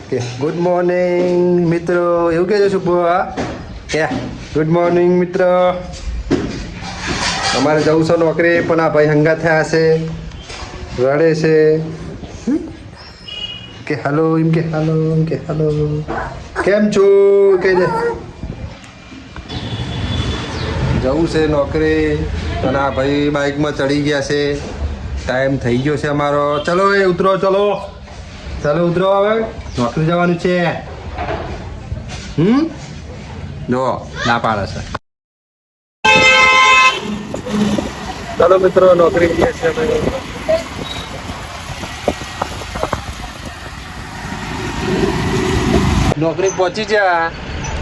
કે good morning મિત્રો એવું કહેજો શુભા કે ગુડ મોર્નિંગ મિત્ર. અમારે જવું છે નોકરી પણ આ ભાઈ હંગા થયા છે, રડે છે કે હાલો એમ કે હાલો એમ કે હાલો કેમ છો કહેજે. જવું છે નોકરી અને આ ભાઈ બાઇકમાં ચડી ગયા છે. ટાઈમ થઈ ગયો છે અમારો. ચલો એ ઉતરો, ચલો ચાલો ઉતરો, હવે નોકરી જવાનું છે. જો ના પાડે છે. ચાલો મિત્રો નોકરી ગયા છે અમે. નોકરી પહોંચી ગયા.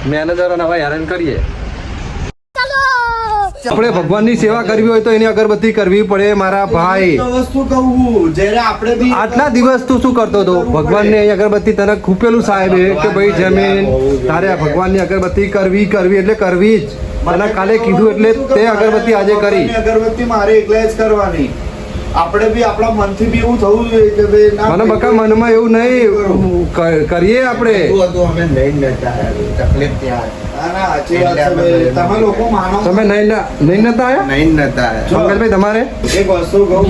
મેનેજરોને હવે હેરાન કરીએ. આપણે ભગવાનની સેવા કરવી હોય તો એની અગરબત્તી કરવી પડે મારા ભાઈ. વસ્તુ કહું જ્યારે આપણે બી આટલા દિવસ તું શું કરતો હતો? ભગવાનની અહીં અગરબત્તી તને ખૂપેલું સાહેબે કે ભાઈ જમીન તારે આ ભગવાનની અગરબત્તી કરવી એટલે કરવી જ. તને કાલે કીધું એટલે તે અગરબત્તી આજે કરી. અગરબત્તી મારે એકલા જ કરવાની. આપણે બી આપણા મનથી બી એવું થવું જોઈએ કે ભાઈ ના મને બકા મનમાં એવું નહીં કરીએ આપણે. અમે નહીં નતા તકલીફ ત્યાં તમે લોકો માનો તમે નહીં નતા આવ્યા? નહીં નતા પંકજભાઈ તમારે એક વસ્તુ કહું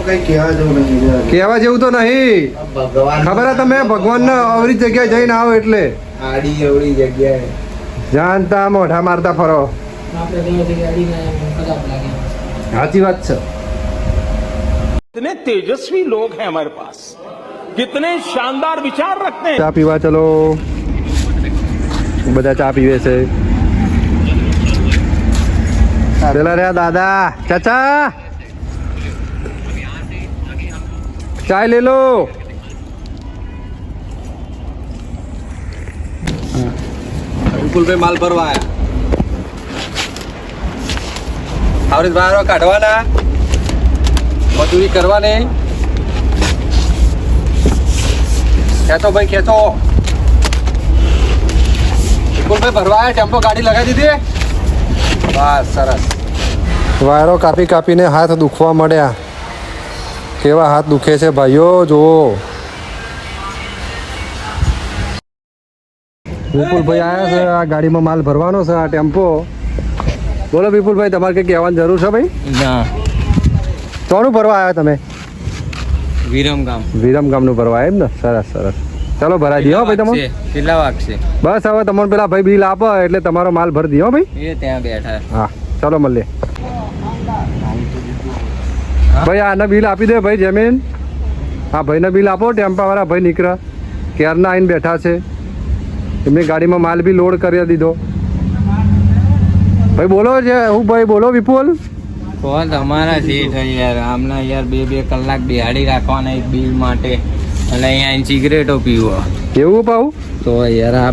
કઈ કહેવા જેવું નહીં. કહેવા જેવું તો નહીં. ભગવાન ખબર હે તમે ભગવાનના અવરી જગ્યાએ જઈને આવો એટલે આડી અવળી જગ્યાએ જાણતા મોઢા મારતા ફરો. સાચી વાત છે. कितने तेजस्वी लोग हैं हमारे पास, कितने शानदार विचार रखते हैं. ચા પીવા ચલો. બધા ચા પીવે છે. પેલા રહ્યા દાદા ચાચા ચાય લે લો. વિપુલભાઈ માલ ભરવા આયા. આવડે બહાર કાઢવાના, મજૂરી કરવાની. ખેંચો ભાઈ ખેંચો. વિપુલભાઈ ભરવા આવ્યા. ટેમ્પો ગાડી લગાવી દીધી. બસ સરસ. વાયરો કાપી કાપીને હાથ દુખવા મળ્યા. કેવા હાથ દુખે છે ભાઈઓ જુઓ. વિપુલભાઈ આવ્યા છે. આ ગાડીમાં માલ ભરવાનો છે. આ ટેમ્પો. બોલો વિપુલભાઈ તમારે કંઈ કહેવાની જરૂર છે ભાઈ? ના, ચોનું ભરવા આવ્યા તમે? વિરમગામ નું ભરવા એમ ને? સરસ સરસ. ચાલો ભરાઈ દો ભાઈ. તમે કેટલા વાગશે? બસ હવે તમને પેલા ભાઈ બિલ આપો એટલે તમારો માલ ભરી દો ભાઈ. એ ત્યાં બેઠા. હા ચાલો મળીએ. ભાઈ આને બિલ આપી દે ભાઈ જમીન. હા ભાઈને બિલ આપો. ટેમ્પા વાળા ભાઈ નીકળે ક્યારના આવીને બેઠા છે. એમની ગાડીમાં માલ બી લોડ કરી દીધો. ભાઈ બોલો છે હું ભાઈ બોલો વિપુલ. કોણ તમારા શેઠ યાર? આમના યાર 2-2 કલાક બેહાડી રાખવાના એક બિલ માટે અને અહીંયા સિગરેટો પીવો. એવું પાઉ તો યાર આ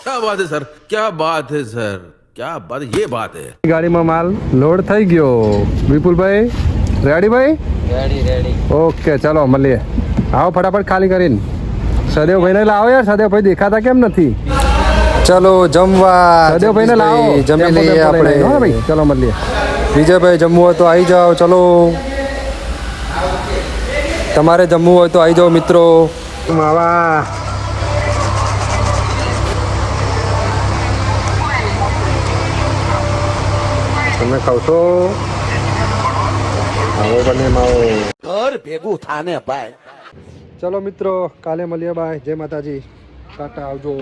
क्या बात है सर, क्या बात है सर, क्या बात, ये बात है. ગાડીમાં માલ લોડ થઈ ગયો. વિપુલભાઈ રેડી ભાઈ? રેડી. ઓકે ચાલો મળીએ. આવો ફટાફટ ખાલી કરીને. સદેવભાઈને લાવો યાર. સદેવભાઈ દેખાતા કેમ નથી? ચલો જમવા. સદેવભાઈને લાવો. જમી લઈએ આપણે. ભાઈ ચલો મળીએ. વિજયભાઈ જમવું હોય તો આવી જાઓ. ચલો તમારે જમવું હોય તો આવી જાઓ મિત્રો. માવા તમે ખાવશો? આવો બને માવો. घर भेगू थाने भाई. ચલો મિત્રો કાલે મળીએ. બાય. જય માતાજી. ટાટા આવજો.